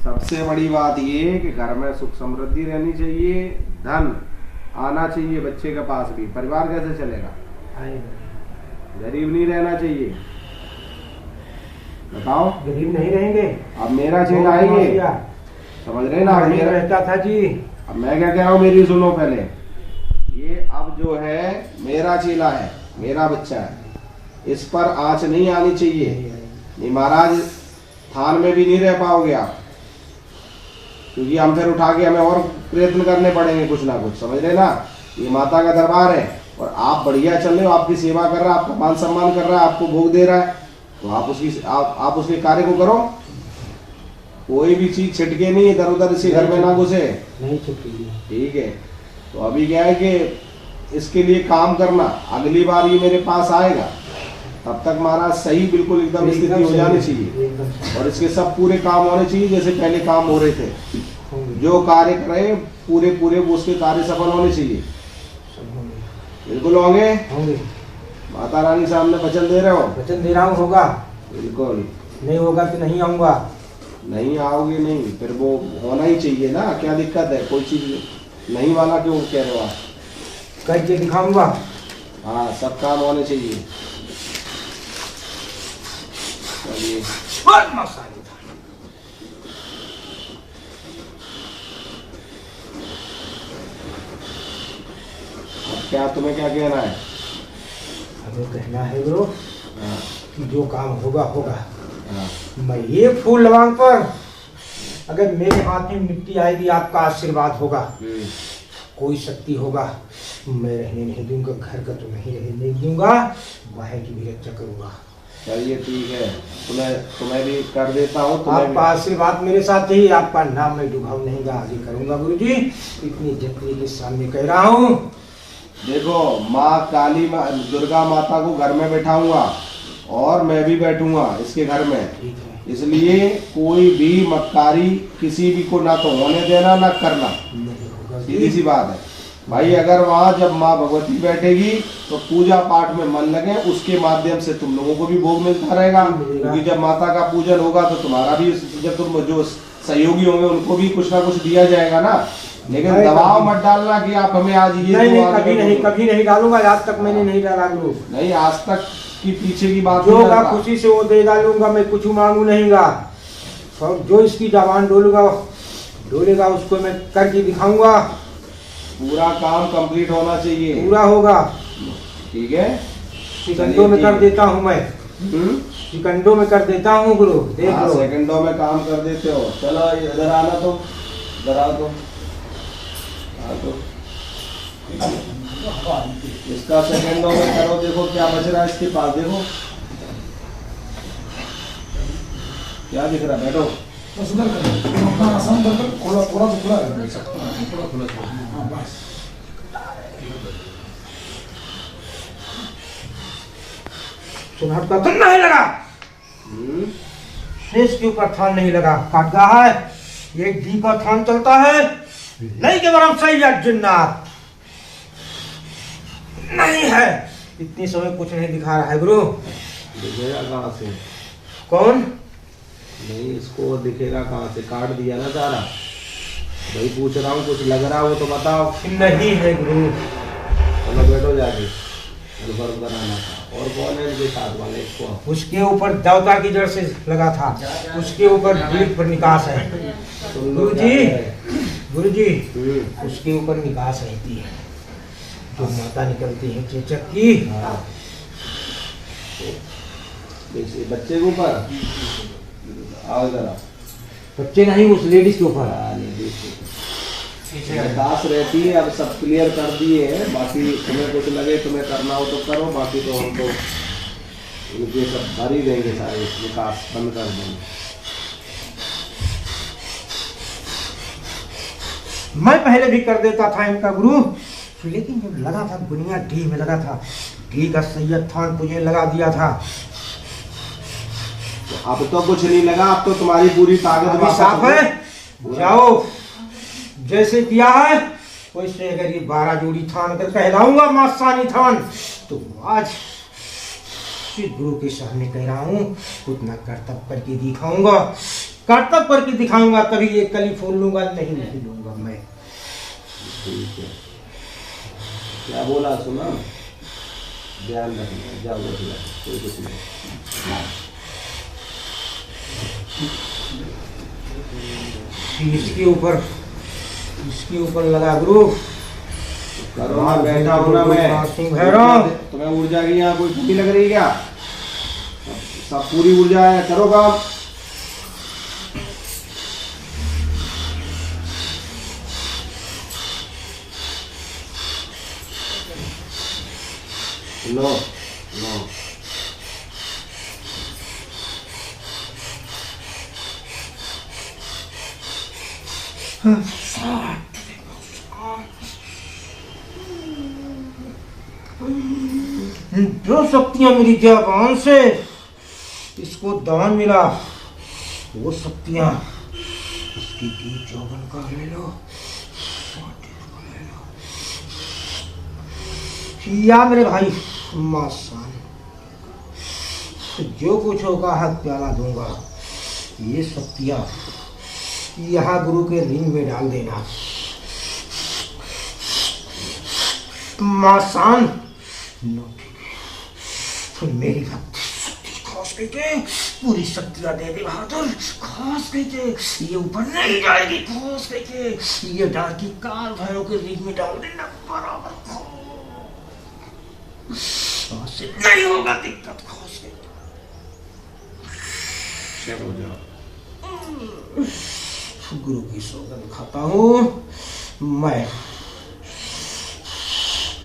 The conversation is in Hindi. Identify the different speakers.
Speaker 1: सबसे बड़ी बात ये कि घर में सुख समृद्धि रहनी चाहिए, धन आना चाहिए बच्चे के पास भी। परिवार कैसे चलेगा? गरीब नहीं रहना चाहिए। बताओ,
Speaker 2: गरीब नहीं रहेंगे।
Speaker 1: अब मेरा चेला है ये, समझ रहे ना? मेरा
Speaker 2: रहता था जी।
Speaker 1: अब मैं क्या कह रहा हूँ, मेरी सुनो पहले। ये अब जो है मेरा चेला है, मेरा बच्चा है, इस पर आंच नहीं आनी चाहिए। नहीं महाराज, थान में भी नहीं रह पाओगे आप, क्योंकि हम फिर उठा के हमें और प्रयत्न करने पड़ेंगे कुछ ना कुछ, समझ रहे ना? ये माता का दरबार है और आप बढ़िया चल रहे हो, आपकी सेवा कर रहा है, आपका मान सम्मान कर रहा है, आपको भोग दे रहा है, तो आप उसके कार्य को करो। कोई भी चीज छिटके नहीं, इधर उधर इसी घर में ना घुसे।
Speaker 2: नहीं छिटकेगी।
Speaker 1: ठीक है, तो अभी क्या है कि इसके लिए काम करना। अगली बार ये मेरे पास आएगा, तब तक महाराज सही बिल्कुल एकदम स्थिति हो जानी चाहिए और इसके सब पूरे काम होने चाहिए जैसे पहले काम हो रहे थे। जो कार्य करे पूरे पूरे वो उसके कार्य सफल होने चाहिए। बिल्कुल होंगे। माता रानी सामने वचन दे रहे हो?
Speaker 2: वचन दे रहा हूँ, होगा।
Speaker 1: बिल्कुल।
Speaker 2: नहीं होगा तो नहीं आऊंगा।
Speaker 1: नहीं आओगे नहीं, फिर वो होना ही चाहिए ना। क्या दिक्कत है? कोई चीज नहीं वाला क्यों कह रहे हो आप?
Speaker 2: करके दिखाऊंगा।
Speaker 1: हाँ, सब काम होने चाहिए। चलिए, अब क्या तुम्हें क्या कहना है?
Speaker 2: हमें कहना है गुरु कि जो काम होगा होगा।
Speaker 1: हाँ।
Speaker 2: मैं ये फूल लवांग पर अगर मेरे हाथ में मिट्टी आएगी, आपका आशीर्वाद होगा, कोई शक्ति होगा, मैं रहने नहीं दूंगा। घर का तो नहीं रहने दूंगा, बाहर की भी रक्षा करूंगा।
Speaker 1: चलिए ठीक है, तुम्हें भी कर देता हूँ।
Speaker 2: आपका आशीर्वाद मेरे साथ ही, आपका नाम मैं डुबाऊ नहीं आगे करूंगा गुरु जी। इतनी जतनी के सामने कह रहा हूँ।
Speaker 1: देखो, माँ काली दुर्गा माता को घर में बैठाऊंगा और मैं भी बैठूंगा इसके घर में। इसलिए कोई भी मक्कारी किसी भी को ना तो होने देना ना करना। सीधी सी बात है भाई। अगर वहाँ जब माँ भगवती बैठेगी तो पूजा पाठ में मन लगे, उसके माध्यम से तुम लोगों को भी भोग मिलता रहेगा। क्योंकि जब माता का पूजन होगा तो तुम्हारा भी, जब तुम जो सहयोगी होंगे उनको भी कुछ ना कुछ दिया जाएगा ना। लेकिन दबाव मत डालना कि आप हमें आज ये
Speaker 2: नहीं, कभी नहीं डालूंगा। आज तक मैंने नहीं डाला गुरु।
Speaker 1: नहीं, आज तक की पीछे की बात
Speaker 2: जो होगा खुशी से वो दे डालूंगा। मैं कुछ मांगू नहींगा। और जो इसकी जबान डोलेगा उसको मैं करके दिखाऊंगा।
Speaker 1: पूरा काम कंप्लीट होना चाहिए।
Speaker 2: पूरा होगा।
Speaker 1: ठीक है,
Speaker 2: सेकंडों में कर देता हूँ मैं। सेकंडों में कर देता हूँ गुरु, देख लो।
Speaker 1: सेकंडों में काम कर देते हो। चलो इधर आना, तो इधर आओ, तो इसका सेकंडों में करो। देखो क्या बच रहा है इसके पास, देखो क्या दिख रहा है। बैठो,
Speaker 2: सुनाट का थन नहीं लगा, शेष के ऊपर थान नहीं लगा। काट गया है, एक डी का थान चलता है। नहीं के बरम सही जिन्नात नहीं है। इतनी समय कुछ नहीं दिखा रहा है गुरु।
Speaker 1: दिखेगा कहाँ से?
Speaker 2: कौन?
Speaker 1: नहीं, इसको दिखेगा कहाँ से? काट दिया ना सारा। भाई पूछ रहा हूँ, कुछ लग रहा हो तो बताओ।
Speaker 2: नहीं है गुरु।
Speaker 1: चलो बैठो जाके, कन्फर्म कराना था। और कौन है इनके साथ वाले? इसको
Speaker 2: उसके ऊपर देवता की जड़ से लगा था, उसके ऊपर दीप पर निकास है गुरु जी। उसके ऊपर निकास रहती है, जो माता निकलती है चेचक की।
Speaker 1: बच्चे के ऊपर आओ जरा।
Speaker 2: बच्चे नहीं, उस लेडीज के ऊपर।
Speaker 1: दास रहती है। अब सब क्लियर कर दिए हैं। बाकी तुम्हें कुछ लगे तुम्हें करना हो तो करो, बाकी तो हम तो ये सब भर ही देंगे, सारे विकास बंद कर देंगे।
Speaker 2: मैं पहले भी कर देता था इनका गुरु, लेकिन जब लगा था दुनिया डी में लगा था, डी का सैयद थान तुझे लगा दिया था।
Speaker 1: अब तो कुछ नहीं लगा, अब तो तुम्हारी पूरी ताकत
Speaker 2: साफ है। जाओ, जैसे किया है वैसे अगर ये 12 जोड़ी थान कर कहलाऊंगा मासानी थान, तो आज श्री गुरु के सामने कह रहा हूँ उतना कर्तव्य करके दिखाऊंगा। कर्तव्य करके दिखाऊंगा, तभी ये कली फूल लूंगा, नहीं लूंगा मैं।
Speaker 1: ठीक है, क्या बोला सुना, ध्यान रखना, जाओ कोई कुछ नहीं।
Speaker 2: इसके ऊपर लगा गुरु,
Speaker 1: करो ना, बैठा हूँ ना मैं,
Speaker 2: भैरव।
Speaker 1: तुम्हें ऊर्जा की यहाँ कोई कमी लग रही क्या? सब पूरी ऊर्जा है, करो काम। लो लो,
Speaker 2: जो शक्तियां मेरी जबान से इसको दान मिला, वो शक्तियां इसकी दीप जौबन का ले लो, या मेरे भाई मासान, जो कुछ होगा हक प्याला दूंगा। ये शक्तियां यहाँ गुरु के रिंग में डाल देना। मासान तो मेरी भक्ति खास करके पूरी शक्तियां दे दे बहादुर, खास करके ये ऊपर नहीं जाएगी, खास करके ये डाल की काल भैरव के रिंग में डाल देना बराबर। से नहीं होगा दिक्कत, खास करके
Speaker 1: चलो जाओ।
Speaker 2: गुरु की सौगंध खाता हूँ मैं।